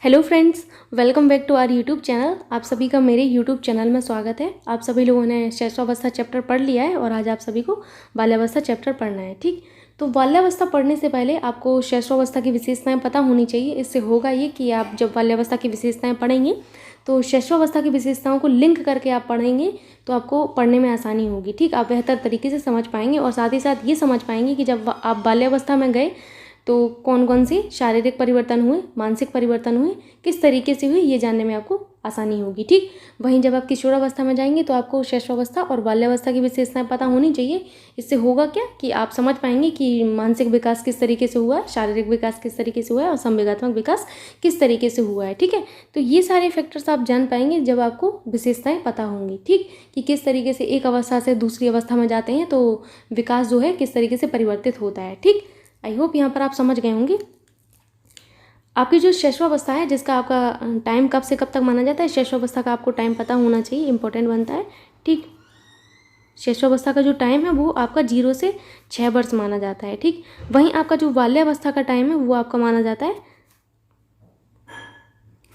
Hello friends, welcome back to our YouTube channel. आप सभी का मेरे यूट्यूब चैनल में स्वागत है। आप सभी लोगों ने शैशवावस्था चैप्टर पढ़ लिया है और आज आप सभी को बाल्यावस्था चैप्टर पढ़ना है। ठीक, तो बाल्यावस्था पढ़ने से पहले आपको शैशवावस्था की विशेषताएं पता होनी चाहिए। इससे होगा ये कि आप जब बाल्यावस्था की विशेषताएं पढ़ेंगे तो शैशवावस्था की विशेषताओं को लिंक करके आप पढ़ेंगे तो आपको पढ़ने में आसानी होगी। ठीक, आप बेहतर तरीके से समझ पाएंगे और साथ ही साथ ये समझ पाएंगे कि जब आप बाल्यावस्था में गए तो कौन कौन से शारीरिक परिवर्तन हुए, मानसिक परिवर्तन हुए, किस तरीके से हुए, ये जानने में आपको आसानी होगी। ठीक, वहीं जब आप किशोरावस्था में जाएंगे तो आपको शैशवावस्था और बाल्यावस्था की विशेषताएं पता होनी चाहिए। इससे होगा क्या कि आप समझ पाएंगे कि मानसिक विकास किस तरीके से हुआ है, शारीरिक विकास किस तरीके से हुआ है और संवेगात्मक विकास किस तरीके से हुआ है। ठीक है, तो ये सारे फैक्टर्स आप जान पाएंगे जब आपको विशेषताएं पता होंगी। ठीक, कि किस तरीके से एक अवस्था से दूसरी अवस्था में जाते हैं तो विकास जो है किस तरीके से परिवर्तित होता है। ठीक, आई होप यहाँ पर आप समझ गए होंगे। आपकी जो शैशवावस्था है जिसका आपका टाइम कब से कब तक माना जाता है, शैशवावस्था का आपको टाइम पता होना चाहिए, इंपॉर्टेंट बनता है। ठीक, शैशवावस्था का जो टाइम है वो आपका 0 से 6 वर्ष माना जाता है। ठीक, वहीं आपका जो बाल्यावस्था का टाइम है वो आपका माना जाता है,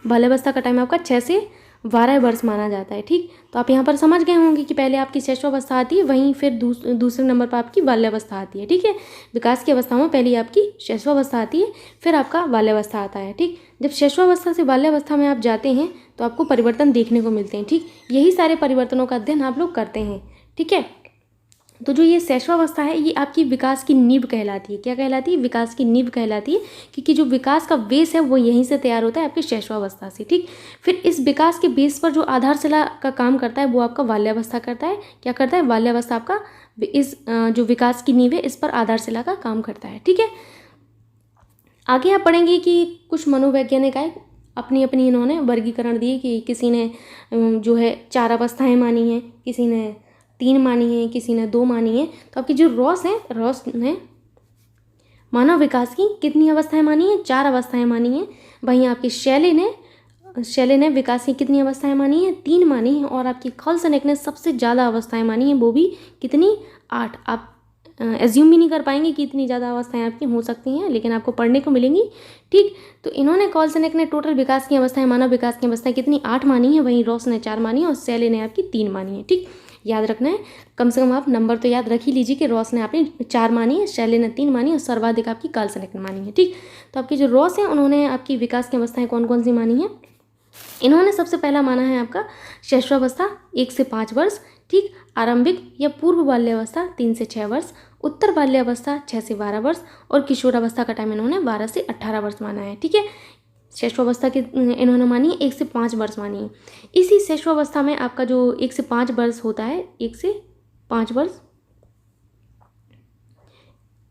बाल्यावस्था का टाइम आपका 6 से 12 वर्ष माना जाता है। ठीक, तो आप यहाँ पर समझ गए होंगे कि पहले आपकी शैशवावस्था आती है, वहीं फिर दूसरे नंबर पर आपकी बाल्यावस्था आती है। ठीक है, विकास की अवस्थाओं में पहले आपकी शैशवावस्था आती है, फिर आपका बाल्यावस्था आता है। ठीक, जब शैशवावस्था से बाल्यावस्था में आप जाते हैं तो आपको परिवर्तन देखने को मिलते हैं। ठीक, यही सारे परिवर्तनों का अध्ययन आप लोग करते हैं। ठीक है, तो जो ये शैशवावस्था है ये आपकी विकास की नींव कहलाती है। क्या कहलाती है? विकास की नींव कहलाती है, क्योंकि जो विकास का बेस है वो यहीं से तैयार होता है, आपकी शैशवावस्था से। ठीक, फिर इस विकास के बेस पर जो आधारशिला का काम करता है वो आपका बाल्यावस्था करता है। क्या करता है? बाल्यावस्था आपका इस जो विकास की नींव है इस पर आधारशिला का काम करता है। ठीक है, आगे आप पढ़ेंगे कि कुछ मनोवैज्ञानिक आए, अपनी अपनी इन्होंने वर्गीकरण दिए कि किसी ने जो है 4 अवस्थाएं मानी हैं, किसी ने 3 मानी है, किसी ने 2 मानी है। तो आपकी जो रॉस है, रॉस ने मानव विकास की कितनी अवस्थाएं मानी है? 4 अवस्थाएं मानी हैं। वहीं आपकी शैले ने विकास की कितनी अवस्थाएं मानी है? 3 मानी है। और आपकी खाल्सनेक ने सबसे ज़्यादा अवस्थाएं मानी हैं, वो भी कितनी? 8। आप एज्यूम भी नहीं कर पाएंगे कि इतनी ज़्यादा अवस्थाएं आपकी हो सकती हैं, लेकिन आपको पढ़ने को मिलेंगी। ठीक, तो इन्होंने खाल्सनेक ने टोटल विकास की अवस्थाएं, मानव विकास की अवस्थाएं कितनी? 8 मानी है। वहीं रॉस ने 4 मानी है और शैले ने आपकी 3 मानी है। ठीक, याद रखना है, कम से कम आप नंबर तो याद रख ही लीजिए कि रॉस ने आपने 4 मानी है, शैले ने 3 मानी और सर्वाधिक आपकी खाल्सनेक ने मानी है। ठीक, तो आपकी जो रॉस है उन्होंने आपकी विकास की अवस्थाएं कौन कौन सी मानी है? इन्होंने सबसे पहला माना है आपका शैशवावस्था 1 से 5 वर्ष। ठीक, आरंभिक या पूर्व बाल्यावस्था 3 से 6 वर्ष, उत्तर बाल्यावस्था 6 से 12 वर्ष और किशोरावस्था का टाइम इन्होंने 12 से 18 वर्ष माना है। ठीक है, शैशवावस्था की इन्होंने मानी है 1 से 5 वर्ष मानी है। इसी शैशवावस्था में आपका जो 1 से 5 वर्ष होता है, 1 से 5 वर्ष,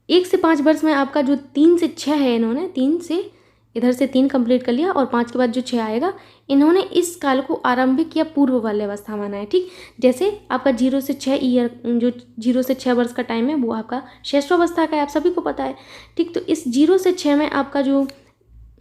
1 से 5 वर्ष में आपका जो 3 से 6 है, इन्होंने 3 से इधर से 3 कंप्लीट कर लिया और 5 के बाद जो 6 आएगा, इन्होंने इस काल को आरंभिक या पूर्व बाल्यावस्था माना है। ठीक, जैसे आपका 0 से 6 ईयर, जो 0 से 6 वर्ष का टाइम है वो आपका शैशवावस्था का है, आप सभी को पता है। ठीक, तो इस 0 से 6 में आपका जो,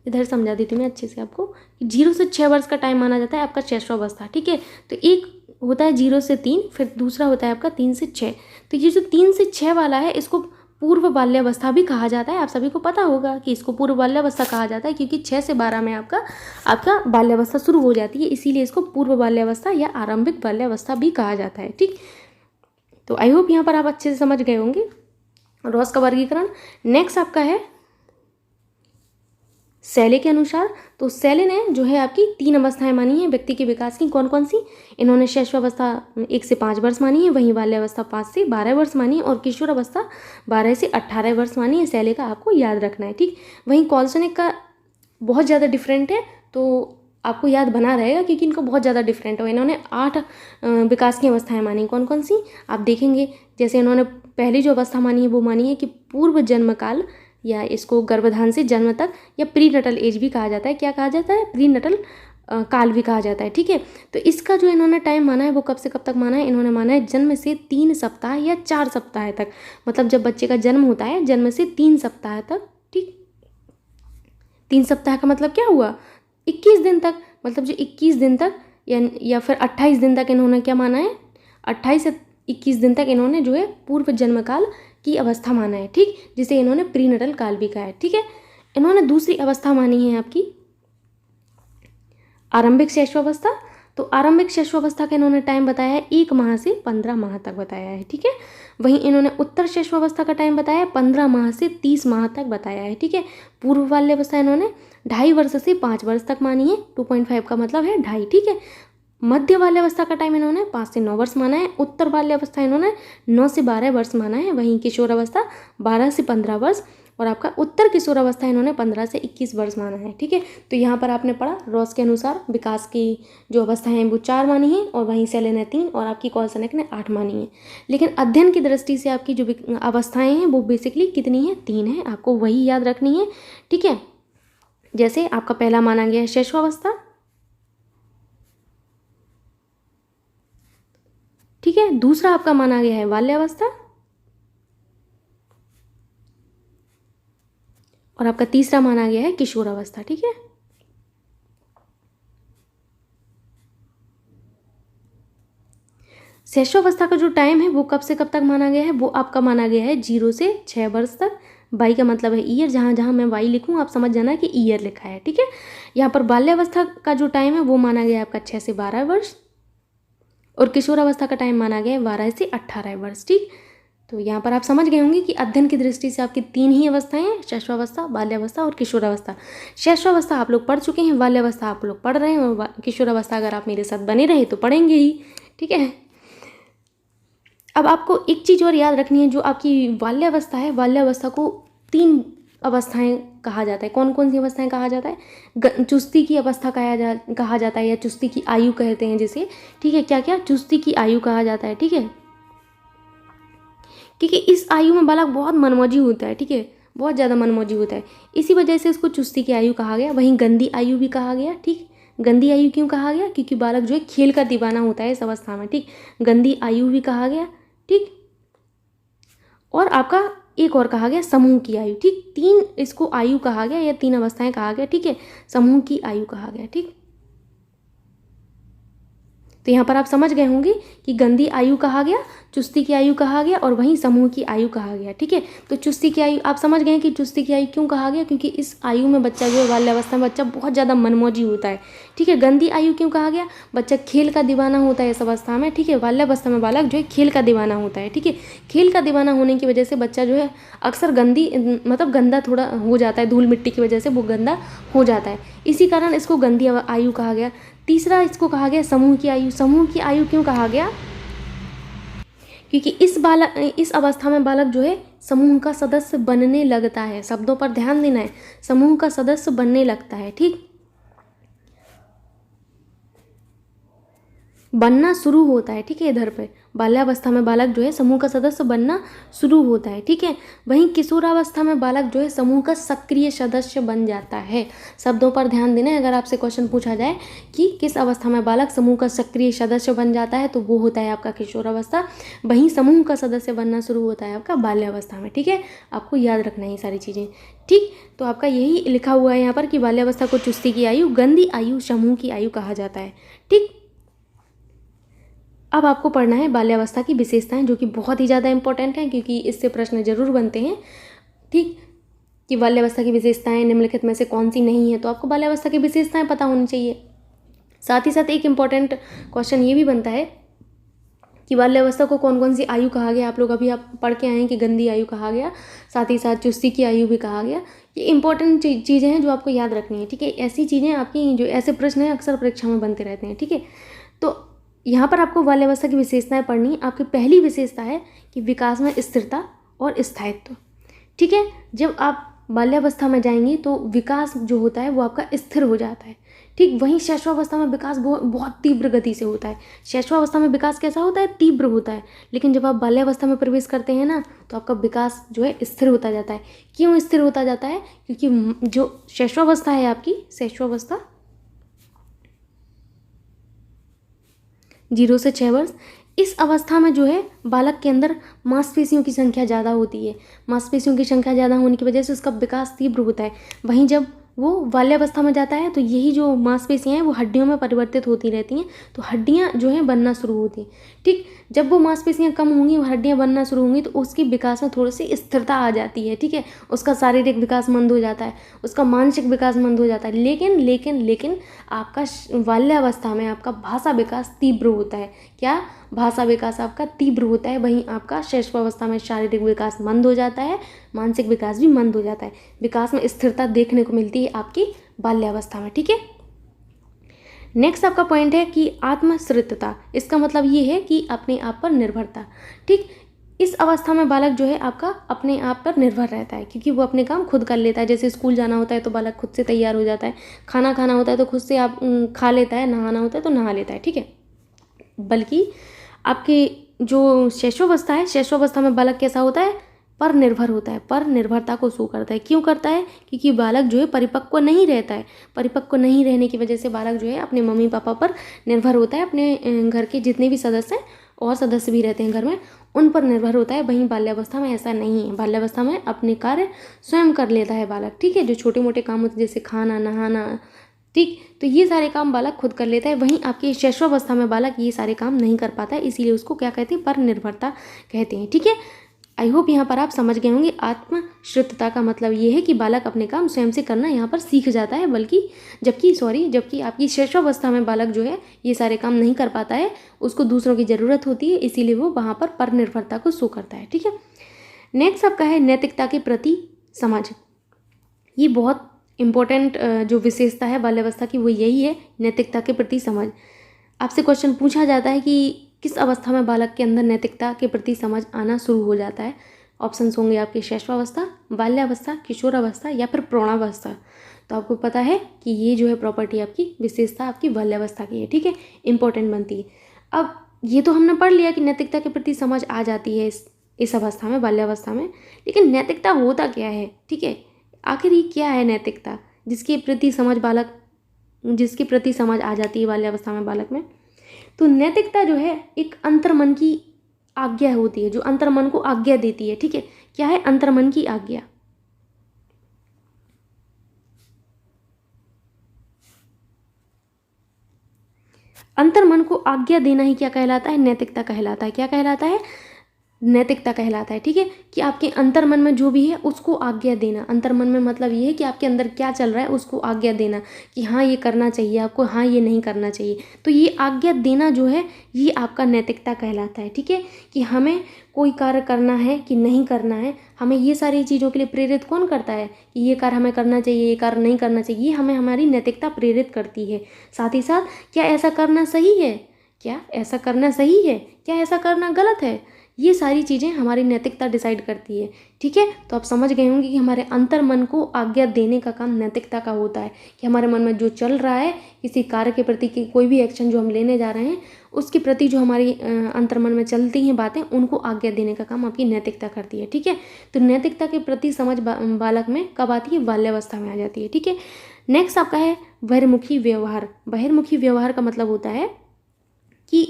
इधर समझा देती हूँ मैं अच्छे से आपको, 0 से 6 वर्ष का टाइम माना जाता है आपका शैशवावस्था। ठीक है, तो एक होता है 0 से 3, फिर दूसरा होता है आपका 3 से 6। तो ये जो 3 से 6 वाला है इसको पूर्व बाल्यावस्था भी कहा जाता है। आप सभी को पता होगा कि इसको पूर्व बाल्यावस्था कहा जाता है, क्योंकि 6 से 12 में आपका बाल्यावस्था शुरू हो जाती है, इसीलिए इसको पूर्व बाल्यावस्था या आरंभिक बाल्यावस्था भी कहा जाता है। ठीक, तो आई होप यहाँ पर आप अच्छे से समझ गए होंगे रॉस का वर्गीकरण। नेक्स्ट आपका है शैले के अनुसार। तो शैले ने जो है आपकी 3 अवस्थाएं मानी हैं व्यक्ति के विकास की। कौन कौन सी? इन्होंने शैशवावस्था 1 से 5 वर्ष मानी है, वहीं बाल्यावस्था 5 से 12 वर्ष मानी है और किशोरावस्था 12 से 18 वर्ष मानी है। शैले का आपको याद रखना है। ठीक, वहीं खाल्सनेक का बहुत ज़्यादा डिफरेंट है, तो आपको याद बना रहेगा क्योंकि इनको बहुत ज़्यादा डिफरेंट हो। इन्होंने 8 विकास की अवस्थाएं मानी। कौन कौन सी आप देखेंगे? जैसे इन्होंने पहली जो अवस्था मानी है वो मानी है कि पूर्व जन्म काल, या इसको गर्भधान से जन्म तक या प्री नटल एज भी कहा जाता है। क्या कहा जाता है? प्री नटल काल भी कहा जाता है। ठीक है, तो इसका जो इन्होंने टाइम माना है वो कब से कब तक माना है? इन्होंने माना है जन्म से 3 सप्ताह या 4 सप्ताह तक, मतलब जब बच्चे का जन्म होता है जन्म से 3 सप्ताह तक। ठीक, 3 सप्ताह का मतलब क्या हुआ? 21 दिन तक, मतलब जो 21 दिन तक या फिर 28 दिन तक इन्होंने क्या माना है? 28 से 21 दिन तक इन्होंने जो है पूर्व जन्म काल की अवस्था माना है। ठीक, जिसे इन्होंने प्रीनटल काल भी कहा है। ठीक है, इन्होंने दूसरी अवस्था मानी है आपकी आरंभिक शैशवावस्था, तो आरंभिक शैशवावस्था का इन्होंने टाइम बताया है 1 माह से 15 माह तक बताया है, ठीक है। वहीं इन्होंने उत्तर शैशवावस्था का टाइम बताया है 15 माह से 30 माह तक बताया है, ठीक है। पूर्व बाल्यावस्था इन्होंने 2.5 वर्ष से 5 वर्ष तक मानी है, 2.5 का मतलब है 2.5, ठीक है। मध्य बाल्यावस्था का टाइम इन्होंने 5 से 9 वर्ष माना है। उत्तर बाल्यावस्था इन्होंने 9 से 12 वर्ष माना है। वहीं किशोरावस्था 12 से 15 वर्ष, और आपका उत्तर किशोरावस्था इन्होंने 15 से 21 वर्ष माना है, ठीक है। तो यहाँ पर आपने पढ़ा रॉस के अनुसार विकास की जो अवस्थाएं हैं वो 4 मानी है, और वहीं सेले ने 3 और आपकी कॉल्सनेक ने 8 मानी है। लेकिन अध्ययन की दृष्टि से आपकी जो अवस्थाएं हैं वो बेसिकली कितनी है, 3 है। आपको वही याद रखनी है, ठीक है। जैसे आपका पहला माना गया है शैशवावस्था, ठीक है। दूसरा आपका माना गया है बाल्यावस्था, और आपका तीसरा माना गया है किशोरावस्था, ठीक है। शैशवावस्था का जो टाइम है वो कब से कब तक माना गया है, वो आपका माना गया है 0 से 6 वर्ष तक। वाई का मतलब है ईयर, जहाँ जहाँ मैं वाई लिखूँ आप समझ जाना कि ईयर लिखा है, ठीक है। यहाँ पर बाल्यावस्था का जो टाइम है वो माना गया है आपका 6 से 12 वर्ष, और किशोरावस्था का टाइम माना गया है 12 से 18 वर्ष, ठीक। तो यहाँ पर आप समझ गए होंगे कि अध्ययन की दृष्टि से आपकी 3 ही अवस्थाएं हैं, शैशवावस्था, बाल्यावस्था और किशोरावस्था। शैशवावस्था आप लोग पढ़ चुके हैं, बाल्यावस्था आप लोग पढ़ रहे हैं, और किशोरावस्था अगर आप मेरे साथ बने रहे तो पढ़ेंगे ही, ठीक है। अब आपको एक चीज़ और याद रखनी है, जो आपकी बाल्यावस्था है, बाल्यावस्था को 3 अवस्थाएं कहा जाता है। कौन कौन सी अवस्थाएं कहा जाता है, चुस्ती की अवस्था कहा जाता है, या चुस्ती की आयु कहते हैं जिसे, ठीक है। क्या क्या, चुस्ती की आयु कहा जाता है, ठीक है। क्योंकि इस आयु में बालक बहुत मनमौजी होता है, ठीक है, बहुत ज़्यादा मनमौजी होता है, इसी वजह से इसको चुस्ती की आयु कहा गया। वहीं गंदी आयु भी कहा गया, ठीक। गंदी आयु क्यों कहा गया, क्योंकि बालक जो है खेल का दीवाना होता है इस अवस्था में, ठीक। गंदी आयु भी कहा गया, ठीक। और आपका एक और कहा गया समूह की आयु, ठीक। 3 इसको आयु कहा गया, या 3 अवस्थाएं कहा गया, ठीक है। समूह की आयु कहा गया, ठीक। तो यहाँ पर आप समझ गए होंगे कि गंदी आयु कहा गया, चुस्ती की आयु कहा गया, और वहीं समूह की आयु कहा गया, ठीक है। तो चुस्ती की आयु आप समझ गए कि चुस्ती की आयु क्यों कहा गया, क्योंकि इस आयु में बच्चा जो है, बाल्यावस्था में बच्चा बहुत ज़्यादा मनमौजी होता है, ठीक है। गंदी आयु क्यों कहा गया, बच्चा खेल का दीवाना होता है इस अवस्था में, ठीक है। बाल्यावस्था में बालक जो है खेल का दीवाना होता है, ठीक है। खेल का दीवाना होने की वजह से बच्चा जो है अक्सर मतलब गंदा थोड़ा हो जाता है, धूल मिट्टी की वजह से वो गंदा हो जाता है, इसी कारण इसको गंदी आयु कहा गया। तीसरा इसको कहा गया समूह की आयु। समूह की आयु क्यों कहा गया, क्योंकि इस अवस्था में बालक जो है समूह का सदस्य बनने लगता है। शब्दों पर ध्यान देना है, समूह का सदस्य बनने लगता है, ठीक। बनना शुरू होता है, ठीक है। इधर पे बाल्यावस्था में बालक जो है समूह का सदस्य बनना शुरू होता है, ठीक है। वहीं किशोरावस्था में बालक जो है समूह का सक्रिय सदस्य बन जाता है। शब्दों पर ध्यान देना है, अगर आपसे क्वेश्चन पूछा जाए कि किस अवस्था में बालक समूह का सक्रिय सदस्य बन जाता है, तो वो होता है आपका किशोरावस्था। वहीं समूह का सदस्य बनना शुरू होता है आपका बाल्यावस्था में, ठीक है। आपको याद रखना है ये सारी चीज़ें, ठीक। तो आपका यही लिखा हुआ है यहाँ पर कि बाल्यावस्था को चुस्ती की आयु, गंदी आयु, समूह की आयु कहा जाता है, ठीक। अब आपको पढ़ना है बाल्यावस्था की विशेषताएं, जो कि बहुत ही ज़्यादा इंपॉर्टेंट हैं, क्योंकि इससे प्रश्न जरूर बनते हैं, ठीक। कि बाल्यावस्था की विशेषताएं निम्नलिखित में से कौन सी नहीं है, तो आपको बाल्यावस्था की विशेषताएं पता होनी चाहिए। साथ ही साथ एक इम्पॉर्टेंट क्वेश्चन ये भी बनता है कि बाल्यावस्था को कौन कौन सी आयु कहा गया। आप लोग अभी आप पढ़ के आए हैं कि गंदी आयु कहा गया, साथ ही साथ चुस्ती की आयु भी कहा गया। ये इंपॉर्टेंट चीज़ें हैं जो आपको याद रखनी है, ठीक है। ऐसी चीज़ें आपकी जो ऐसे प्रश्न हैं अक्सर परीक्षा में बनते रहते हैं, ठीक है। तो यहाँ पर आपको बाल्यावस्था की विशेषताएं पढ़नी। आपकी पहली विशेषता है कि विकास में स्थिरता और स्थायित्व, ठीक है। जब आप बाल्यावस्था में जाएंगे तो विकास जो होता है वो आपका स्थिर हो जाता है, ठीक। वहीं शैशवावस्था में विकास बहुत तीव्र गति से होता है। शैशवावस्था में विकास कैसा होता है, तीव्र होता है। लेकिन जब आप बाल्यावस्था में प्रवेश करते हैं ना, तो आपका विकास जो है स्थिर होता जाता है। क्यों स्थिर होता जाता है, क्योंकि जो शैशवावस्था है आपकी, शैशवावस्था 0 से 6 वर्ष, इस अवस्था में जो है बालक के अंदर मांसपेशियों की संख्या ज़्यादा होती है। मांसपेशियों की संख्या ज़्यादा होने की वजह से उसका विकास तीव्र होता है। वहीं जब वो बाल्यावस्था में जाता है तो यही जो मांसपेशियाँ हैं वो हड्डियों में परिवर्तित होती रहती हैं, तो हड्डियाँ जो हैं बनना शुरू होती हैं। ठीक, जब वो मांसपेशियाँ कम होंगी, वो हड्डियाँ बनना शुरू होंगी, तो उसकी विकास में थोड़ी सी स्थिरता आ जाती है। ठीक है, उसका शारीरिक विकास मंद हो जाता है, उसका मानसिक विकास मंद हो जाता है। लेकिन लेकिन लेकिन आपका बाल्यावस्था में आपका भाषा विकास तीव्र होता है। क्या? भाषा विकास आपका तीव्र होता है। वहीं आपका शैशवावस्था में शारीरिक विकास मंद हो जाता है, मानसिक विकास भी मंद हो जाता है। विकास में स्थिरता देखने को मिलती है आपकी बाल्यावस्था में। ठीक है, नेक्स्ट आपका पॉइंट है कि आत्मश्रितता। इसका मतलब ये है कि अपने आप पर निर्भरता। ठीक, इस अवस्था में बालक जो है आपका अपने आप पर निर्भर रहता है, क्योंकि वो अपने काम खुद कर लेता है। जैसे स्कूल जाना होता है तो बालक खुद से तैयार हो जाता है, खाना खाना होता है तो खुद से आप खा लेता है, नहाना होता है तो नहा लेता है। ठीक है, बल्कि आपके जो शैशवावस्था है, शैशवावस्था में बालक कैसा होता है? पर निर्भर होता है, पर निर्भरता को शो करता है। क्यों करता है? क्योंकि बालक जो है परिपक्व नहीं रहता है। परिपक्व नहीं रहने की वजह से बालक जो है अपने मम्मी पापा पर निर्भर होता है, अपने घर के जितने भी सदस्य हैं और सदस्य भी रहते हैं घर में, उन पर निर्भर होता है। वहीं बाल्यावस्था में ऐसा नहीं है। बाल्यावस्था में अपने कार्य स्वयं कर लेता है बालक। ठीक है, जो छोटे मोटे काम होते हैं जैसे खाना, नहाना, ठीक, तो ये सारे काम बालक खुद कर लेता है। वहीं आपकी शैशवावस्था में बालक ये सारे काम नहीं कर पाता है, इसीलिए उसको क्या कहते हैं? पर निर्भरता कहते हैं। ठीक है, आई होप यहाँ पर आप समझ गए होंगे। आत्मश्रितता का मतलब ये है कि बालक अपने काम स्वयं से करना यहाँ पर सीख जाता है, बल्कि जबकि आपकी शैशवावस्था में बालक जो है ये सारे काम नहीं कर पाता है, उसको दूसरों की ज़रूरत होती है, इसीलिए वो वहाँ पर निर्भरता को शो करता है। ठीक है, नेक्स्ट आपका है नैतिकता के प्रति समझ। ये बहुत इम्पोर्टेंट जो विशेषता है बाल्यावस्था की वो यही है, नैतिकता के प्रति समझ। आपसे क्वेश्चन पूछा जाता है कि किस अवस्था में बालक के अंदर नैतिकता के प्रति समझ आना शुरू हो जाता है? ऑप्शंस होंगे आपके शैशवावस्था, बाल्यावस्था, किशोरावस्था या फिर प्रौढ़ावस्था। तो आपको पता है कि ये जो है प्रॉपर्टी आपकी विशेषता आपकी बाल्यावस्था की है। ठीक है, इंपॉर्टेंट बनती है। अब ये तो हमने पढ़ लिया कि नैतिकता के प्रति समझ आ जाती है इस अवस्था में, बाल्यावस्था में। लेकिन नैतिकता होता क्या है? ठीक है, आखिर ये क्या है नैतिकता जिसके प्रति समझ आ जाती है बाल्यावस्था में बालक में? तो नैतिकता जो है एक अंतर्मन की आज्ञा होती है, जो अंतर्मन को आज्ञा देती है। ठीक है, क्या है? अंतर्मन की आज्ञा। अंतर्मन को आज्ञा देना ही क्या कहलाता है? नैतिकता कहलाता है। क्या कहलाता है? नैतिकता कहलाता है। ठीक है, कि आपके अंतर्मन में जो भी है उसको आज्ञा देना। अंतर्मन में मतलब ये है कि आपके अंदर क्या चल रहा है उसको आज्ञा देना, कि हाँ ये करना चाहिए आपको, हाँ ये नहीं करना चाहिए। तो ये आज्ञा देना जो है ये आपका नैतिकता कहलाता है। ठीक है, कि हमें कोई कार्य करना है कि नहीं करना है, हमें ये सारी चीज़ों के लिए प्रेरित कौन करता है? कि ये कार्य हमें करना चाहिए, ये कार्य नहीं करना चाहिए, ये हमें हमारी नैतिकता प्रेरित करती है। साथ ही साथ क्या ऐसा करना सही है, क्या ऐसा करना सही है, क्या ऐसा करना गलत है, ये सारी चीज़ें हमारी नैतिकता डिसाइड करती है। ठीक है, तो आप समझ गए होंगे कि हमारे अंतर्मन को आज्ञा देने का काम नैतिकता का होता है, कि हमारे मन में जो चल रहा है किसी कार्य के प्रति, कि कोई भी एक्शन जो हम लेने जा रहे हैं उसके प्रति जो हमारी अंतर्मन में चलती हैं बातें, उनको आज्ञा देने का काम आपकी नैतिकता करती है। ठीक है, तो नैतिकता के प्रति समझ बालक में कब आती है? बाल्यावस्था में आ जाती है। ठीक है, नेक्स्ट आपका है बहिर्मुखी व्यवहार। बहिर्मुखी व्यवहार का मतलब होता है कि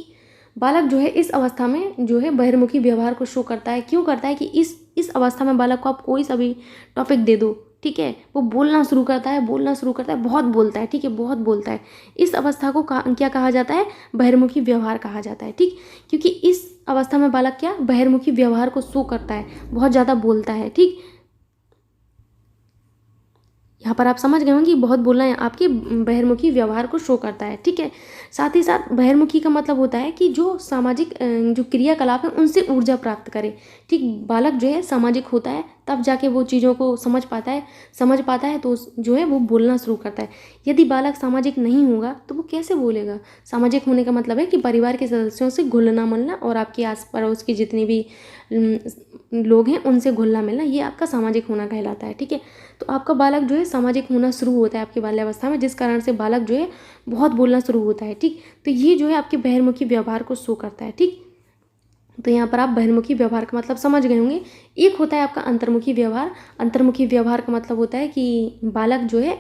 बालक जो है इस अवस्था में जो है बहिर्मुखी व्यवहार को शो करता है। क्यों करता है? कि इस अवस्था में बालक को आप कोई सा भी टॉपिक दे दो, ठीक है, वो बोलना शुरू करता है, बहुत बोलता है। ठीक है, बहुत बोलता है। इस अवस्था को क्या कहा जाता है? बहिर्मुखी व्यवहार कहा जाता है। ठीक, क्योंकि इस अवस्था में बालक क्या बहिर्मुखी व्यवहार को शो करता है, बहुत ज़्यादा बोलता है। ठीक, यहाँ पर आप समझ गए होंगे कि बहुत बोलना है आपके बहिर्मुखी व्यवहार को शो करता है। ठीक है, साथ ही साथ बहिर्मुखी का मतलब होता है कि जो सामाजिक जो क्रियाकलाप है उनसे ऊर्जा प्राप्त करे। ठीक, बालक जो है सामाजिक होता है तब जाके वो चीज़ों को समझ पाता है तो जो है वो बोलना शुरू करता है। यदि बालक सामाजिक नहीं होगा तो वो कैसे बोलेगा? सामाजिक होने का मतलब है कि परिवार के सदस्यों से घुलना मिलना और आपके आस पड़ोस के जितने भी लोग हैं उनसे घुलना मिलना, ये आपका सामाजिक होना कहलाता है। ठीक है, तो आपका बालक जो है सामाजिक होना शुरू होता है आपकी बाल्यावस्था में, जिस कारण से बालक जो है बहुत बोलना शुरू होता है। ठीक, तो ये जो है आपके बहिर्मुखी व्यवहार को शो करता है। ठीक, तो यहाँ पर आप बहिर्मुखी व्यवहार का मतलब समझ गए होंगे। एक होता है आपका अंतर्मुखी व्यवहार। अंतर्मुखी व्यवहार का मतलब होता है कि बालक जो है,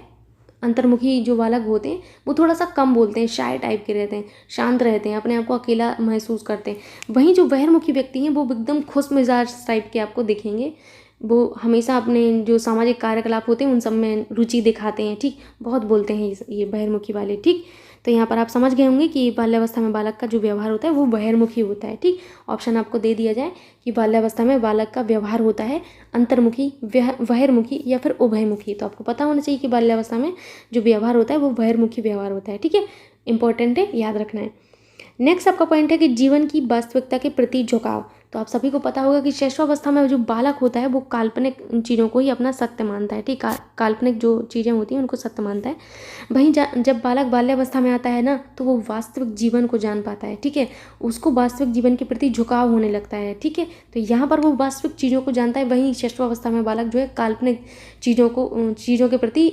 अंतर्मुखी जो बालक होते हैं वो थोड़ा सा कम बोलते हैं, शाय टाइप के रहते हैं, शांत रहते हैं, अपने आप को अकेला महसूस करते हैं। वहीं जो बहिर्मुखी व्यक्ति हैं वो एकदम खुश मिजाज टाइप के आपको दिखेंगे, वो हमेशा अपने जो सामाजिक कार्यकलाप होते हैं उन सब में रुचि दिखाते हैं, ठीक, बहुत बोलते हैं ये बहिर्मुखी वाले, ठीक। तो यहाँ पर आप समझ गए होंगे कि बाल्यावस्था में बालक का जो व्यवहार होता है वो बहिर्मुखी होता है, ठीक। ऑप्शन आपको दे दिया जाए कि बाल्यावस्था में बालक का व्यवहार होता है अंतर्मुखी, बहिर्मुखी या फिर उभयमुखी। तो आपको पता होना चाहिए कि बाल्यावस्था में जो व्यवहार होता है वो बहिर्मुखी व्यवहार होता है, ठीक है। इंपॉर्टेंट है, याद रखना है। नेक्स्ट आपका पॉइंट है कि जीवन की वास्तविकता के प्रति झुकाव। तो आप सभी को पता होगा कि शैशवावस्था में जो बालक होता है वो काल्पनिक चीज़ों को ही अपना सत्य मानता है, ठीक। काल्पनिक जो चीज़ें होती हैं उनको सत्य मानता है। वहीं जब बालक बाल्यावस्था में आता है ना तो वो वास्तविक जीवन को जान पाता है, ठीक है। उसको वास्तविक जीवन के प्रति झुकाव होने लगता है, ठीक है। तो यहाँ पर वो वास्तविक चीज़ों को जानता है। वहीं शैशवावस्था में बालक जो है काल्पनिक चीज़ों के प्रति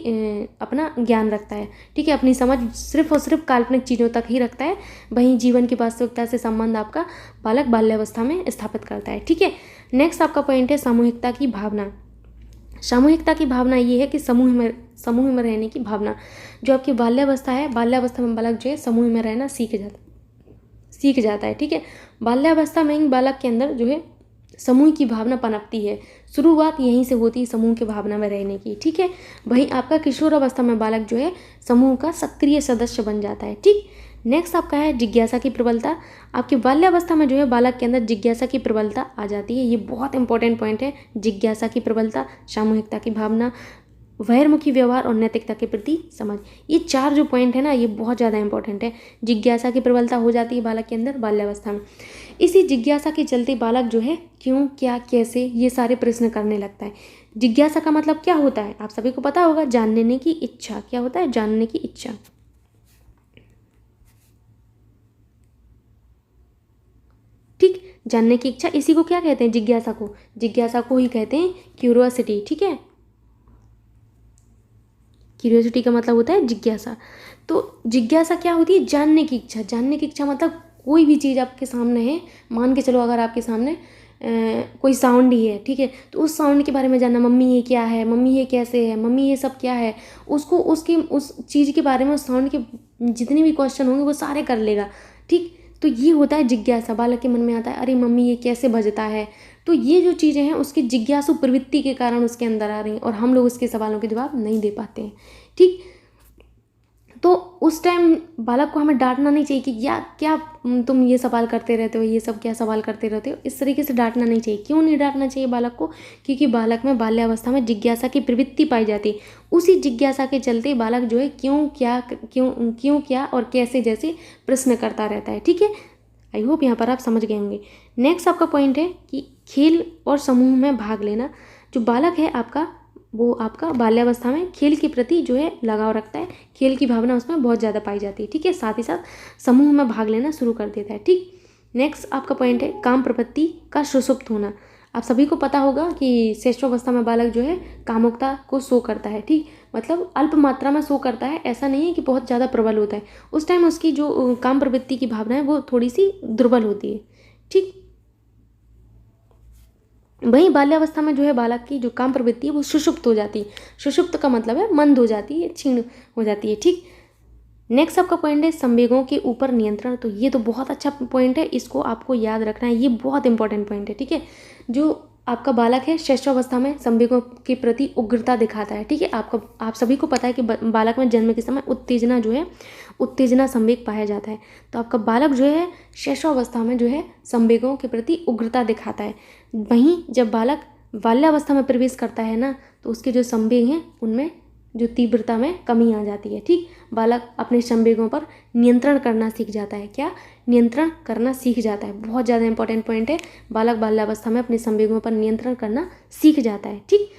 अपना ज्ञान रखता है, ठीक है। अपनी समझ सिर्फ और सिर्फ काल्पनिक चीज़ों तक ही रखता है। वहीं जीवन की वास्तविकता से संबंध आपका बालक बाल्यावस्था में स्थापित करता है, ठीक है। नेक्स्ट आपका पॉइंट है सामूहिकता की भावना। सामूहिकता की भावना ये है कि समूह में रहने की भावना। जो आपकी बाल्यावस्था है, बाल्यावस्था में बालक जो है समूह में रहना सीख जाता है, ठीक है। बाल्यावस्था में ही बालक के अंदर जो है समूह की भावना पनपती है। शुरुआत यहीं से होती है समूह की भावना में रहने की, ठीक है। वहीं आपका किशोर अवस्था में बालक जो है समूह का सक्रिय सदस्य बन जाता है, ठीक। नेक्स्ट आपका है जिज्ञासा की प्रबलता। आपकी बाल्यावस्था में जो है बालक के अंदर जिज्ञासा की प्रबलता आ जाती है। ये बहुत इंपॉर्टेंट पॉइंट है। जिज्ञासा की प्रबलता, सामूहिकता की भावना, बहिर्मुखी व्यवहार और नैतिकता के प्रति समझ, ये 4 जो पॉइंट है ना ये बहुत ज़्यादा इंपॉर्टेंट है। जिज्ञासा की प्रबलता हो जाती है बालक के अंदर बाल्यावस्था में। इसी जिज्ञासा के चलते बालक जो है क्यों, क्या, कैसे, ये सारे प्रश्न करने लगता है। जिज्ञासा का मतलब क्या होता है आप सभी को पता होगा, जानने की इच्छा। क्या होता है? जानने की इच्छा, ठीक। जानने की इच्छा, इसी को क्या कहते हैं? जिज्ञासा को। जिज्ञासा को ही कहते हैं क्यूरियोसिटी, ठीक है। क्यूरियोसिटी का मतलब होता है जिज्ञासा। तो जिज्ञासा क्या होती है? जानने की इच्छा। जानने की इच्छा मतलब कोई भी चीज़ आपके सामने है, मान के चलो अगर आपके सामने कोई साउंड ही है, ठीक है, तो उस साउंड के बारे में जानना, मम्मी ये क्या है, मम्मी ये कैसे है, मम्मी ये सब क्या है, उसको उस चीज़ के बारे में, उस साउंड के जितने भी क्वेश्चन होंगे वो सारे कर लेगा, ठीक। तो ये होता है जिज्ञासा। बालक के मन में आता है अरे मम्मी ये कैसे बजता है। तो ये जो चीज़ें हैं उसकी जिज्ञासु प्रवृत्ति के कारण उसके अंदर आ रही हैं और हम लोग उसके सवालों के जवाब नहीं दे पाते हैं, ठीक। तो उस टाइम बालक को हमें डांटना नहीं चाहिए कि क्या तुम ये सवाल करते रहते हो, ये सब क्या सवाल करते रहते हो, इस तरीके से डांटना नहीं चाहिए। क्यों नहीं डांटना चाहिए बालक को? क्योंकि बालक में बाल्यावस्था में जिज्ञासा की प्रवृत्ति पाई जाती है। उसी जिज्ञासा के चलते बालक जो है क्यों क्या और कैसे जैसे प्रश्न करता रहता है, ठीक है। आई होप यहाँ पर आप समझ गए होंगे। नेक्स्ट आपका पॉइंट है कि खेल और समूह में भाग लेना। जो बालक है आपका, वो आपका बाल्यावस्था में खेल के प्रति जो है लगाव रखता है, खेल की भावना उसमें बहुत ज़्यादा पाई जाती है, ठीक है। साथ ही साथ समूह में भाग लेना शुरू कर देता है, ठीक। नेक्स्ट आपका पॉइंट है काम प्रवृत्ति का सुषुप्त होना। आप सभी को पता होगा कि श्रेष्ठावस्था में बालक जो है कामुकता को शो करता है, ठीक। मतलब अल्प मात्रा में शो करता है, ऐसा नहीं है कि बहुत ज़्यादा प्रबल होता है। उस टाइम उसकी जो काम प्रवृत्ति की भावना है वो थोड़ी सी दुर्बल होती है, ठीक। वहीं बाल्यावस्था में जो है बालक की जो काम प्रवृत्ति है वो सुषुप्त हो जाती है। सुषुप्त का मतलब है मंद हो जाती है, क्षीण हो जाती है, ठीक। नेक्स्ट आपका पॉइंट है संवेगों के ऊपर नियंत्रण। तो ये तो बहुत अच्छा पॉइंट है, इसको आपको याद रखना है, ये बहुत इंपॉर्टेंट पॉइंट है, ठीक है। जो आपका बालक है शैशवावस्था में संवेगों के प्रति उग्रता दिखाता है, ठीक है। आप सभी को पता है कि बालक में जन्म के समय उत्तेजना जो है, उत्तेजना संवेग पाया जाता है। तो आपका बालक जो है शैशवावस्था में जो है संवेगों के प्रति उग्रता दिखाता है। वहीं जब बालक बाल्यावस्था में प्रवेश करता है ना तो उसके जो संवेग हैं उनमें जो तीव्रता में कमी आ जाती है, ठीक। बालक अपने संवेगों पर नियंत्रण करना सीख जाता है। क्या? नियंत्रण करना सीख जाता है। बहुत ज़्यादा इंपॉर्टेंट पॉइंट है। बालक बाल्यावस्था में अपने संवेगों पर नियंत्रण करना सीख जाता है, ठीक।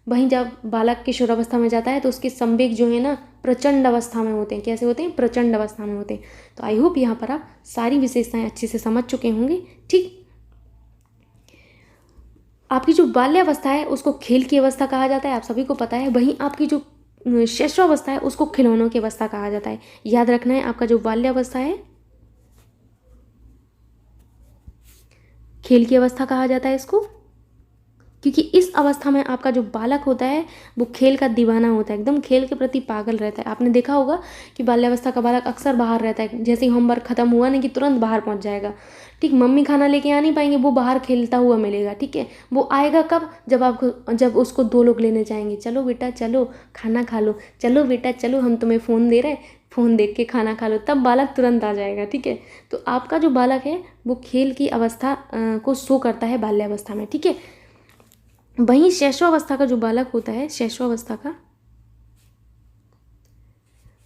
वहीं जब बालक किशोरावस्था में जाता है तो उसके संवेग जो है ना प्रचंड अवस्था में होते हैं। कैसे होते हैं? प्रचंड अवस्था में होते हैं। तो आई होप यहाँ पर आप सारी विशेषताएं अच्छे से समझ चुके होंगे, ठीक। आपकी जो बाल्यावस्था है उसको खेल की अवस्था कहा जाता है, आप सभी को पता है। वहीं आपकी जो शैशवावस्था है उसको खिलौनों की अवस्था कहा जाता है। याद रखना है, आपका जो बाल्यावस्था है खेल की अवस्था कहा जाता है इसको, क्योंकि इस अवस्था में आपका जो बालक होता है वो खेल का दीवाना होता है, एकदम खेल के प्रति पागल रहता है। आपने देखा होगा कि बाल्यावस्था का बालक अक्सर बाहर रहता है, जैसे ही होमवर्क खत्म हुआ ना कि तुरंत बाहर पहुंच जाएगा। ठीक, मम्मी खाना लेके आ नहीं पाएंगे, वो बाहर खेलता हुआ मिलेगा। ठीक है, वो आएगा कब? जब उसको दो लोग लेने जाएंगे, चलो बेटा चलो खाना खा लो, चलो बेटा चलो हम तुम्हें फ़ोन दे रहे हैं, फ़ोन देख के खाना खा लो, तब बालक तुरंत आ जाएगा। ठीक है, तो आपका जो बालक है वो खेल की अवस्था को शो करता है बाल्यावस्था में। ठीक है, वहीं शैशवावस्था का जो बालक होता है, शैशवावस्था का,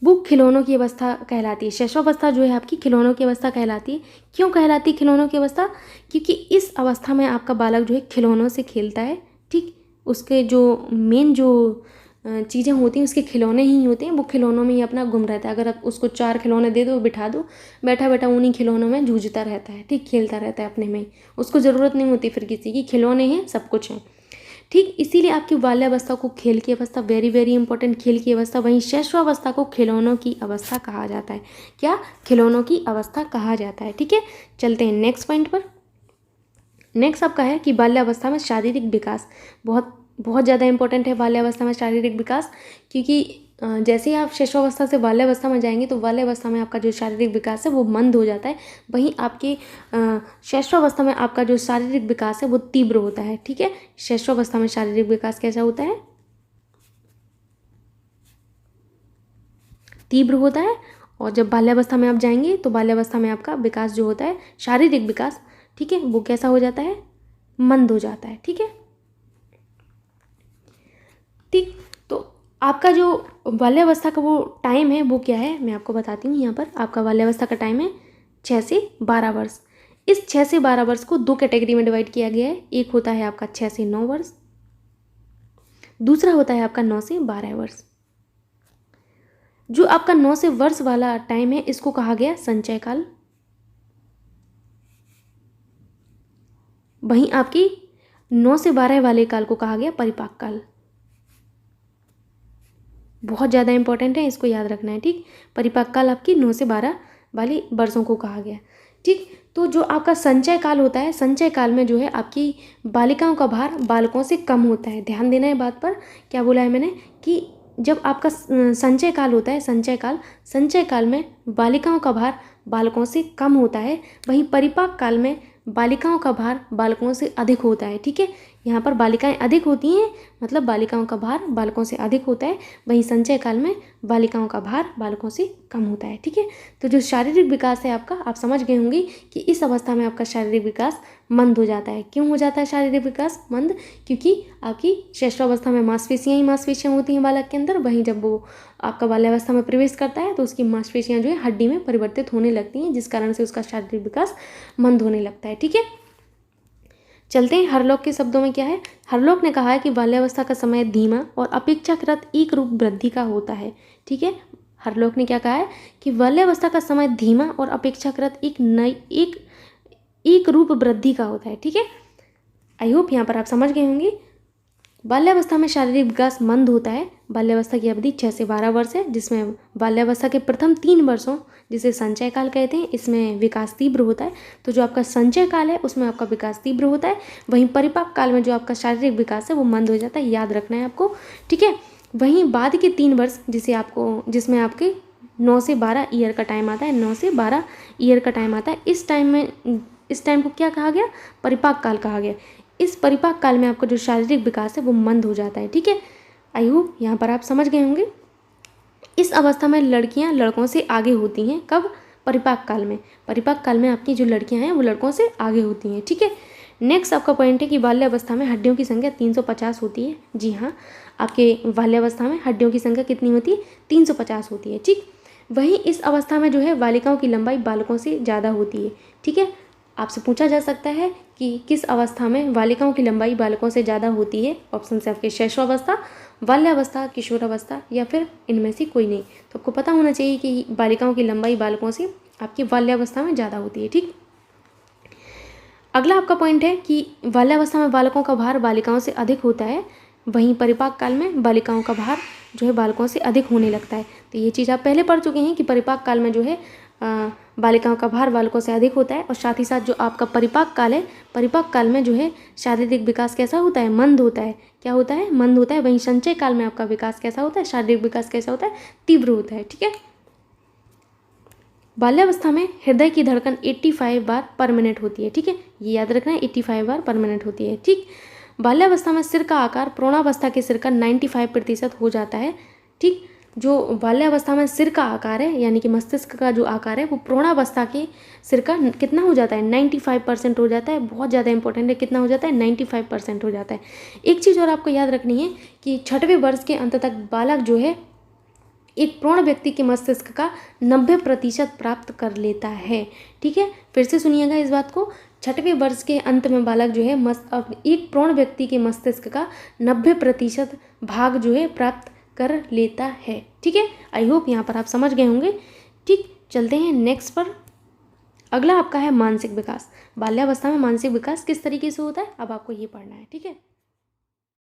वो खिलौनों की अवस्था कहलाती है। शैशवावस्था जो है आपकी खिलौनों की अवस्था कहलाती है। क्यों कहलाती है खिलौनों की अवस्था? क्योंकि इस अवस्था में आपका बालक जो है खिलौनों से खेलता है। ठीक, उसके जो मेन जो चीज़ें होती हैं उसके खिलौने ही होते हैं, वो खिलौनों में ही अपना गुम रहता है। अगर आप उसको 4 खिलौने दे दो, बिठा दो, बैठा बैठा उन्हीं खिलौनों में जूझता रहता है। ठीक, खेलता रहता है अपने में, उसको ज़रूरत नहीं होती फिर किसी की, खिलौने हैं, सब कुछ है। ठीक, इसीलिए आपकी बाल्यावस्था को खेल की अवस्था, वेरी वेरी इंपॉर्टेंट, खेल की अवस्था। वहीं शैशवावस्था को खिलौनों की अवस्था कहा जाता है। क्या? खिलौनों की अवस्था कहा जाता है। ठीक है, चलते हैं नेक्स्ट पॉइंट पर। नेक्स्ट आपका है कि बाल्यावस्था में शारीरिक विकास, बहुत बहुत ज़्यादा इंपॉर्टेंट है बाल्यावस्था में शारीरिक विकास। क्योंकि जैसे ही आप शैशवावस्था से बाल्यावस्था में जाएंगे तो बाल्यावस्था में आपका जो शारीरिक विकास है वो मंद हो जाता है। वहीं आपके शैशवावस्था में आपका जो शारीरिक विकास है वो तीव्र होता है। ठीक है, शैशवावस्था में शारीरिक विकास कैसा होता है? तीव्र होता है। और जब बाल्यावस्था में आप जाएंगे तो बाल्यावस्था में आपका विकास जो होता है, शारीरिक विकास, ठीक है, वो कैसा हो जाता है? मंद हो जाता है। ठीक है, ठीक, तो आपका जो बाल्यावस्था का वो टाइम है वो क्या है, मैं आपको बताती हूँ। यहाँ पर आपका बाल्यावस्था का टाइम है 6 से 12 वर्ष। इस 6 से 12 वर्ष को 2 कैटेगरी में डिवाइड किया गया है। एक होता है आपका 6 से 9 वर्ष, दूसरा होता है आपका 9 से 12 वर्ष। जो आपका 9 से वर्ष वाला टाइम है इसको कहा गया संचय काल। वहीं आपकी 9 से 12 वाले काल को कहा गया परिपाक काल। बहुत ज़्यादा इंपॉर्टेंट है, इसको याद रखना है। ठीक, परिपाक काल आपकी 9 से 12 वाली वर्षों को कहा गया। ठीक, तो जो आपका संचय काल होता है, संचय काल में जो है आपकी बालिकाओं का भार बालकों से कम होता है। ध्यान देना है बात पर, क्या बोला है मैंने कि जब आपका संचय काल होता है, संचय काल में बालिकाओं का भार बालकों से कम होता है। वहीं परिपाक काल में बालिकाओं का भार बालकों से अधिक होता है। ठीक है, यहाँ पर बालिकाएं अधिक होती हैं, मतलब बालिकाओं का भार बालकों से अधिक होता है। वहीं संचय काल में बालिकाओं का भार बालकों से कम होता है। ठीक है, तो जो शारीरिक विकास है आपका, आप समझ गए होंगे कि इस अवस्था में आपका शारीरिक विकास मंद हो जाता है। क्यों हो जाता है शारीरिक विकास मंद? क्योंकि आपकी शैशवावस्था में मांसपेशियाँ ही मांसपेशियाँ होती हैं बालक के अंदर। वहीं जब वो आपका बाल्यावस्था में प्रवेश करता है तो उसकी मांसपेशियाँ जो है हड्डी में परिवर्तित होने लगती हैं, जिस कारण से उसका शारीरिक विकास मंद होने लगता है। ठीक है, चलते हैं हरलोक के शब्दों में क्या है। हरलोक ने कहा है कि बाल्यावस्था का समय धीमा और अपेक्षाकृत एक रूप वृद्धि का होता है। ठीक है, हरलोक ने क्या कहा है कि बाल्यावस्था का समय धीमा और अपेक्षाकृत एक रूप वृद्धि का होता है। ठीक है, आई होप यहाँ पर आप समझ गए होंगे। बाल्यावस्था में शारीरिक विकास मंद होता है। बाल्यावस्था की अवधि 6 से 12 वर्ष है, जिसमें बाल्यावस्था के प्रथम 3 वर्षों, जिसे संचय काल कहते हैं, इसमें विकास तीव्र होता है। तो जो आपका संचय काल है उसमें आपका विकास तीव्र होता है। वहीं परिपाक काल में जो आपका शारीरिक विकास है वो मंद हो जाता है, याद रखना है आपको। ठीक है, वहीं बाद के 3 वर्ष जिसमें आपके 9 से 12 ईयर का टाइम आता है, 9 से 12 ईयर का टाइम आता है। इस टाइम को क्या कहा गया? परिपाक काल कहा गया। इस परिपाक काल में आपका जो शारीरिक विकास है वो मंद हो जाता है। ठीक है, आई होप यहाँ पर आप समझ गए होंगे। इस अवस्था में लड़कियां लड़कों से आगे होती हैं। कब? परिपाक काल में। परिपाक काल में आपकी जो लड़कियां हैं वो लड़कों से आगे होती हैं। ठीक है, नेक्स्ट आपका पॉइंट है कि बाल्यावस्था में हड्डियों की संख्या 350 होती है। जी हाँ, आपके बाल्यावस्था में हड्डियों की संख्या कितनी होती है? 350 होती है। ठीक, वहीं इस अवस्था में जो है बालिकाओं की लंबाई बालकों से ज़्यादा होती है। ठीक है, आपसे पूछा जा सकता है कि किस अवस्था में बालिकाओं की लंबाई बालकों से ज़्यादा होती है। ऑप्शन से आपके शैशवावस्था, बाल्यावस्था, किशोरावस्था या फिर इनमें से कोई नहीं। तो आपको पता होना चाहिए कि बालिकाओं की लंबाई बालकों से आपकी बाल्यावस्था में ज़्यादा होती है। ठीक, अगला आपका पॉइंट है कि बाल्यावस्था में बालकों का भार बालिकाओं से अधिक होता है। वहीं परिपाक काल में बालिकाओं का भार जो है बालकों से अधिक होने लगता है। तो ये चीज़ आप पहले पढ़ चुके हैं कि परिपाक काल में जो है बालिकाओं का भार बालकों से अधिक होता है। और साथ ही साथ जो आपका परिपाक काल है, परिपाक काल में जो है शारीरिक विकास कैसा होता है, मंद होता है। क्या होता है, मंद होता है। वहीं संचय काल में आपका विकास कैसा होता है, शारीरिक विकास कैसा होता है, तीव्र होता है। ठीक है। बाल्यावस्था में हृदय की धड़कन 85 बार पर मिनट होती है। ठीक है, ये याद रखना है, 85 बार पर मिनट होती है। ठीक। बाल्यावस्था में सिर का आकार प्रौढ़ावस्था के सिर का 95% हो जाता है। ठीक। जो बाल्यावस्था में सिर का आकार है, यानी कि मस्तिष्क का जो आकार है, वो प्रौढ़ावस्था के सिर का कितना हो जाता है, 95% हो जाता है। बहुत ज़्यादा इंपॉर्टेंट है, कितना हो जाता है, 95% हो जाता है। एक चीज़ और आपको याद रखनी है कि 6वें वर्ष के अंत तक बालक जो है एक प्रौढ़ व्यक्ति के मस्तिष्क का 90% प्राप्त कर लेता है। ठीक है, फिर से सुनिएगा इस बात को। 6वें वर्ष के अंत में बालक जो है एक प्रौढ़ व्यक्ति के मस्तिष्क का 90% भाग जो है प्राप्त कर लेता है। ठीक है, आई होप यहाँ पर आप समझ गए होंगे। ठीक, चलते हैं नेक्स्ट पर। अगला आपका है मानसिक विकास। बाल्यावस्था में मानसिक विकास किस तरीके से होता है, अब आपको ये पढ़ना है। ठीक है।